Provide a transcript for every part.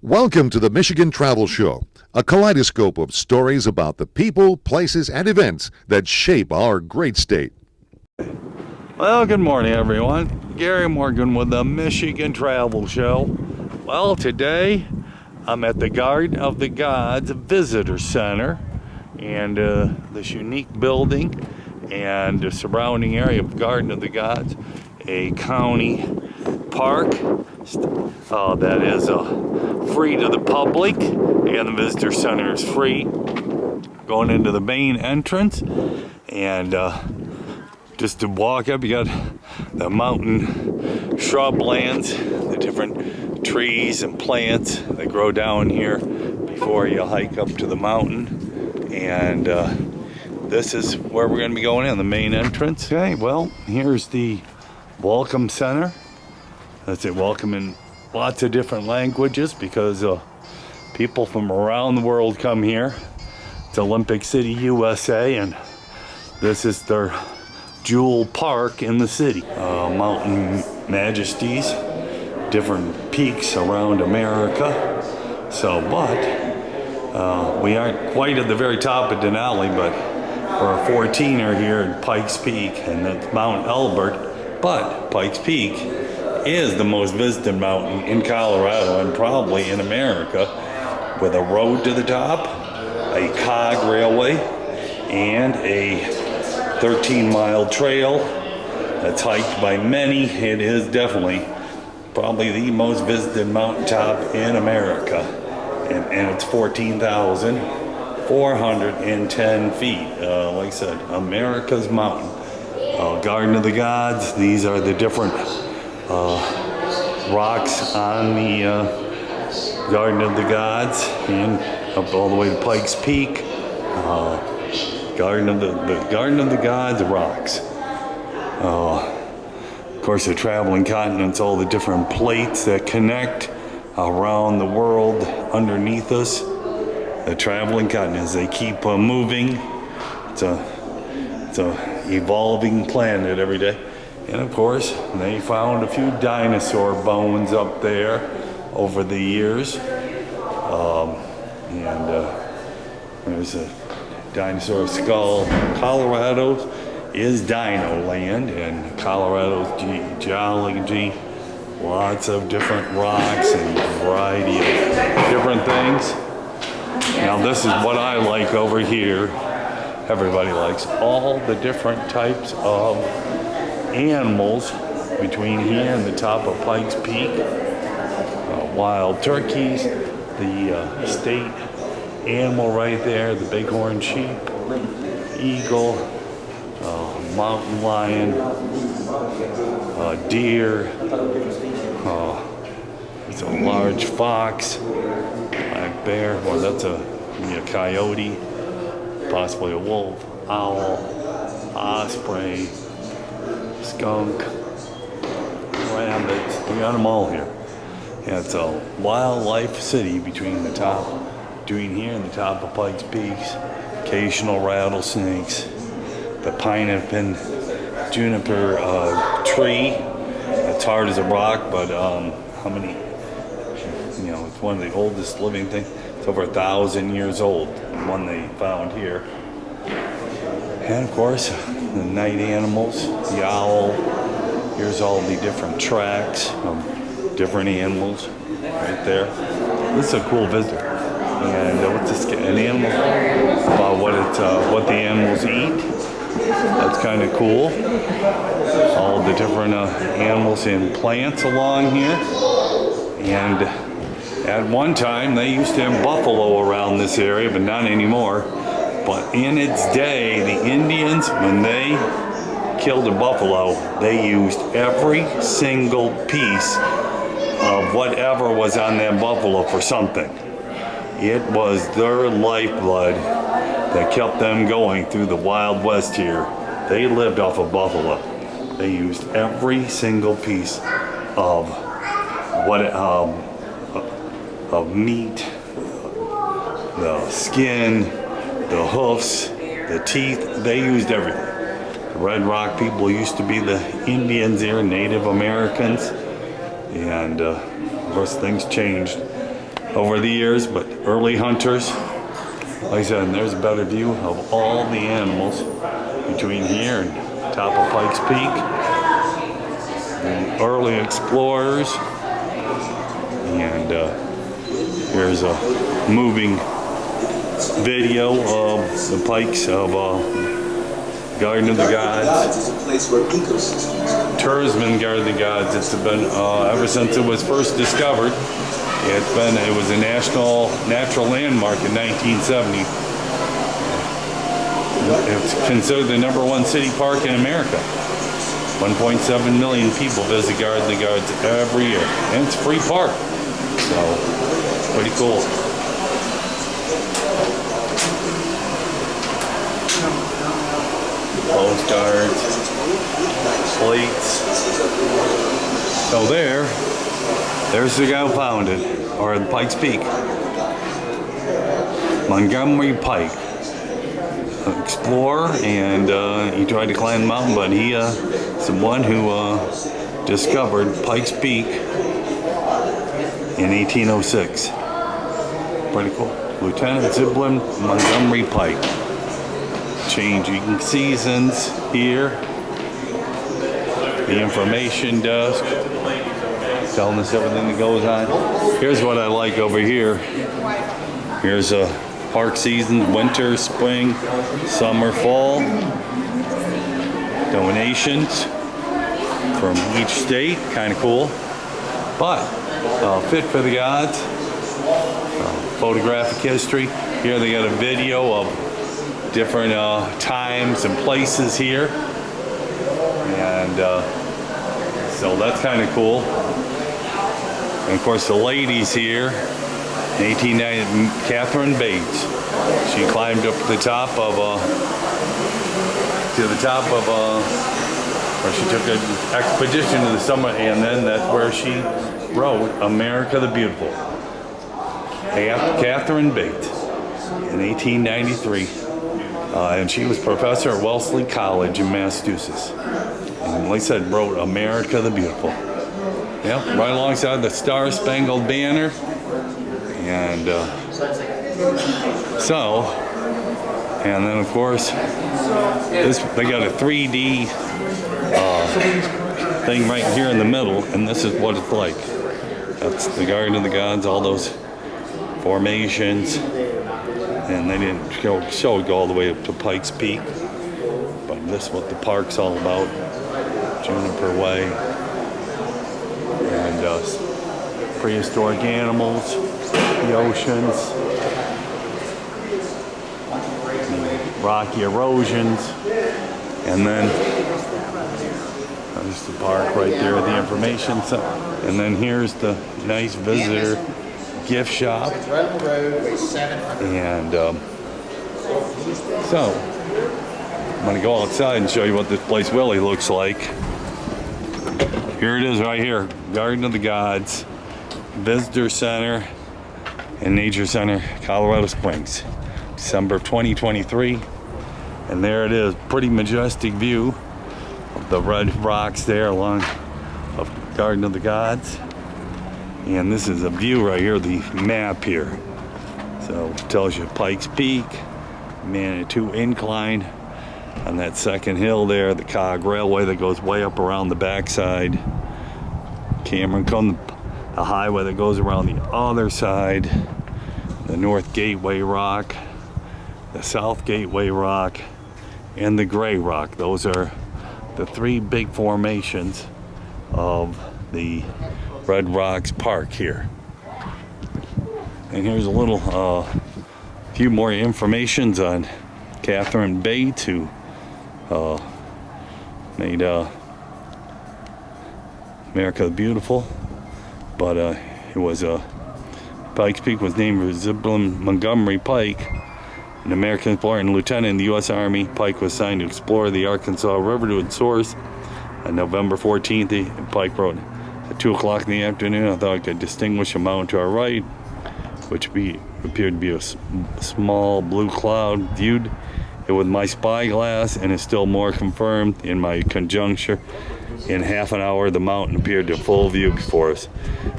Welcome to the Michigan Travel Show, a kaleidoscope of stories about the people, places, and events that shape our great state. Well, good morning, everyone. Gary Morgan with the Michigan Travel Show. Well, today I'm at the Garden of the Gods Visitor Center, and this unique building and the surrounding area of Garden of the Gods, a county park that is free to the public, and the visitor center is free. Going into the main entrance, and just to walk up, you got the mountain shrublands, the different trees and plants that grow down here before you hike up to the mountain. And this is where we're going to be going in, the main entrance. Okay, well, here's the welcome center. That's it, welcome in lots of different languages because people from around the world come here. It's Olympic City, USA, and this is their jewel park in the city. Mountain majesties, different peaks around America. So, but we aren't quite at the very top of Denali, but we're a 14er here at Pikes Peak, and that's Mount Elbert. But Pikes Peak is the most visited mountain in Colorado and probably in America, with a road to the top, a cog railway, and a 13-mile trail that's hiked by many. It is definitely probably the most visited mountaintop in America, and it's 14,410 feet. Like I said, America's mountain. Garden of the Gods, these are the different rocks on the Garden of the Gods, and up all the way to Pikes Peak. Garden of the Gods rocks. Of course, the traveling continents, all the different plates that connect around the world underneath us. The traveling continents, they keep moving. It's a evolving planet every day. And of course, they found a few dinosaur bones up there over the years. There's a dinosaur skull. Colorado is Dino Land, and Colorado's geology, lots of different rocks and a variety of different things. Now this is what I like over here. Everybody likes all the different types of animals between here and the top of Pikes Peak. Wild turkeys, the state animal right there, the bighorn sheep, eagle, mountain lion, deer, it's a large fox, black bear, or that's a coyote, possibly a wolf, owl, osprey, skunk, rabbits. We got them all here. Yeah, it's a wildlife city between here and the top of Pikes Peaks. Occasional rattlesnakes. The pine juniper tree. It's hard as a rock, but how many? It's one of the oldest living things. It's over 1,000 years old. The one they found here. And of course, the night animals, the owl. Here's all the different tracks of different animals right there. This is a cool visitor. And what's this? An animal about what the animals eat. That's kind of cool. All the different animals and plants along here. And at one time, they used to have buffalo around this area, but not anymore. But in its day, the Indians, when they killed a buffalo, they used every single piece of whatever was on that buffalo for something. It was their lifeblood that kept them going through the Wild West here. They lived off of buffalo. They used every single piece of of meat, the skin, the hoofs, the teeth. They used everything. The Red Rock people used to be the Indians here, Native Americans, and of course things changed over the years, but early hunters. Like I said, there's a better view of all the animals between here and top of Pikes Peak. And early explorers. And here's a moving video of the Pikes of Garden of the Gods. Tourism Garden of the Gods. It's been ever since it was first discovered. It was a natural landmark in 1970. It's considered the #1 city park in America. 1.7 million people visit Garden of the Gods every year, and it's a free park, so pretty cool. Postcards, plates. So there's the guy who found it, or Pikes Peak. Montgomery Pike, an explorer, and he tried to climb the mountain, but he is the one who discovered Pikes Peak in 1806. Pretty cool. Lieutenant Zebulon Montgomery Pike. Changing seasons here. The information desk telling us everything that goes on. Here's what I like over here. Here's a park season: winter, spring, summer, fall. Donations from each state, kind of cool. But fit for the gods. Photographic history. Here they got a video of different times and places here, and so that's kind of cool. And of course the ladies here in 1890, Catherine Bates, she climbed up to the top of or she took an expedition to the summit, and then that's where she wrote America the Beautiful. Catherine Bates in 1893. And she was professor at Wellesley College in Massachusetts. And like I said, wrote America the Beautiful. Yep, right alongside the Star Spangled Banner. And and then of course, they got a 3D thing right here in the middle, and this is what it's like. That's the Garden of the Gods, all those formations. And they didn't show it go all the way up to Pikes Peak, but this is what the park's all about. Juniper Way, and prehistoric animals, the oceans, rocky erosions, and then there's the park right there, the information center, and then here's the nice visitor gift shop. And so I'm gonna go outside and show you what this place really looks like. Here it is right here, Garden of the Gods, Visitor Center and Nature Center, Colorado Springs, December of 2023. And there it is, pretty majestic view of the red rocks there along of Garden of the Gods. And this is a view right here, the map here. So it tells you Pikes Peak, Manitou Incline, on that second hill there, the Cog Railway that goes way up around the backside. Cameron Cone, the highway that goes around the other side. The North Gateway Rock, the South Gateway Rock, and the Gray Rock. Those are the three big formations of the Red Rocks Park here. And here's a little few more informations on Catherine Bates, who made America the Beautiful. But it was Pikes Peak was named for Zebulon Montgomery Pike, an American explorer and lieutenant in the U.S. Army. Pike was assigned to explore the Arkansas River to its source on November 14th. Pike wrote, "At 2 o'clock in the afternoon, I thought I could distinguish a mountain to our right, which appeared to be a small blue cloud. Viewed it with my spyglass, and is still more confirmed in my conjecture. In half an hour, the mountain appeared to full view before us.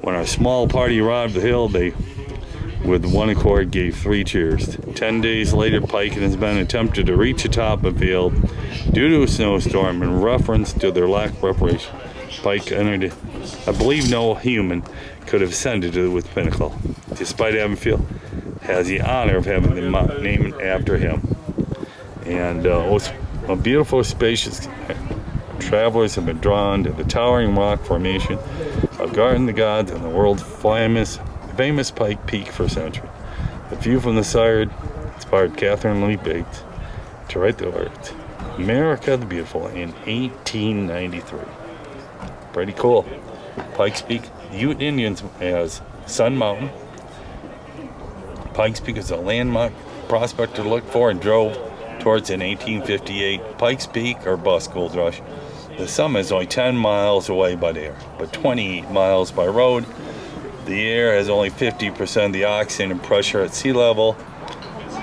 When our small party arrived at the hill, they with one accord gave 3 cheers. 10 days later, Pike and his men attempted to reach the top of the field due to a snowstorm. In reference to their lack of preparation, Pike entered it. I believe no human could have ascended to the pinnacle, despite having field has the honor of having the mountain named after him. And it was a beautiful, spacious. Travelers have been drawn to the towering rock formation of Garden of the Gods and the world's famous Pike Peak for centuries. The view from the side inspired Catherine Lee Bates to write the words "America the Beautiful" in 1893. Pretty cool. Pikes Peak, the Ute Indians as Sun Mountain. Pikes Peak is a landmark prospect to look for and drove towards in 1858. Pikes Peak or bust gold rush. The summit is only 10 miles away by air, but 28 miles by road. The air has only 50% of the oxygen and pressure at sea level.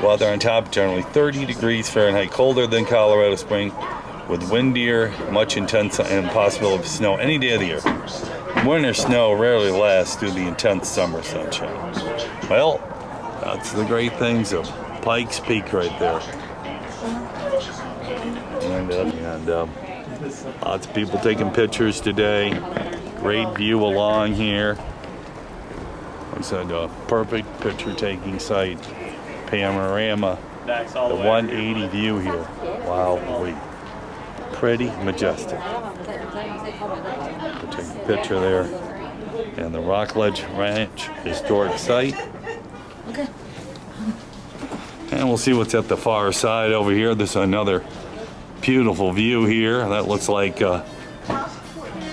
Weather on top generally 30 degrees Fahrenheit colder than Colorado Springs, with windier, much intense, and possibility of snow any day of the year. Winter snow rarely lasts through the intense summer sunshine. Well, that's the great things of Pikes Peak right there. And lots of people taking pictures today. Great view along here. Like I said, a perfect picture taking site. Panorama. The 180 view here. Wow, pretty majestic. We'll take a picture there. And the Rockledge Ranch historic site. Okay. And we'll see what's at the far side over here. There's another beautiful view here. That looks like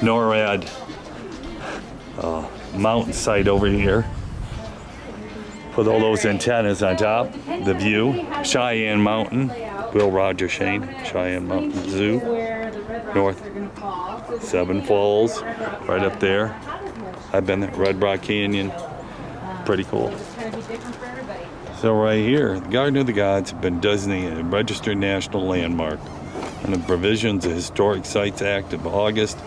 NORAD mountain site over here with all those antennas on top. The view, Cheyenne Mountain, Will Roger Shane, Cheyenne Mountain Zoo, North Seven Falls, right up there. I've been there, Red Rock Canyon, pretty cool. So right here, the Garden of the Gods have been designated a registered national landmark under the provisions of the Historic Sites Act of August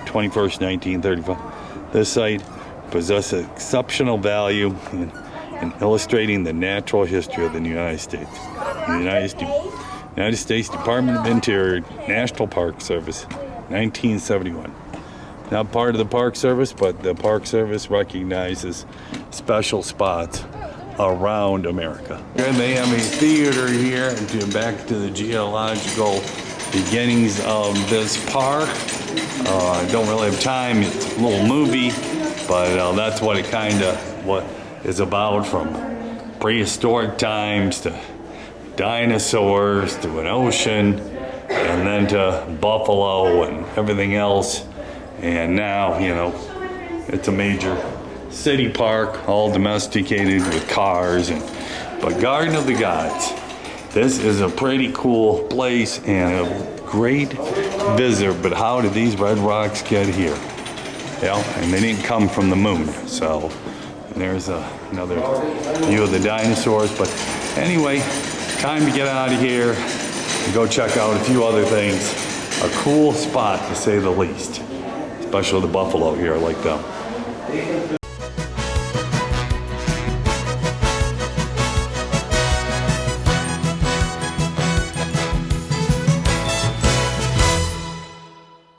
21st, 1935. This site possesses exceptional value in illustrating the natural history of the United States. The United States Department of Interior National Park Service, 1971. Not part of the Park Service, but the Park Service recognizes special spots around America. And they have a theater here, and back to the geological beginnings of this park. I don't really have time. It's a little movie, but that's what it kind of is about, from prehistoric times to dinosaurs to an ocean, and then to buffalo and everything else. And now, you know, it's a major city park, all domesticated with cars. But Garden of the Gods, this is a pretty cool place and a great visitor. But how did these red rocks get here? Yeah, and they didn't come from the moon. So there's another view of the dinosaurs. But anyway, time to get out of here and go check out a few other things. A cool spot, to say the least. Especially the buffalo here, I like them.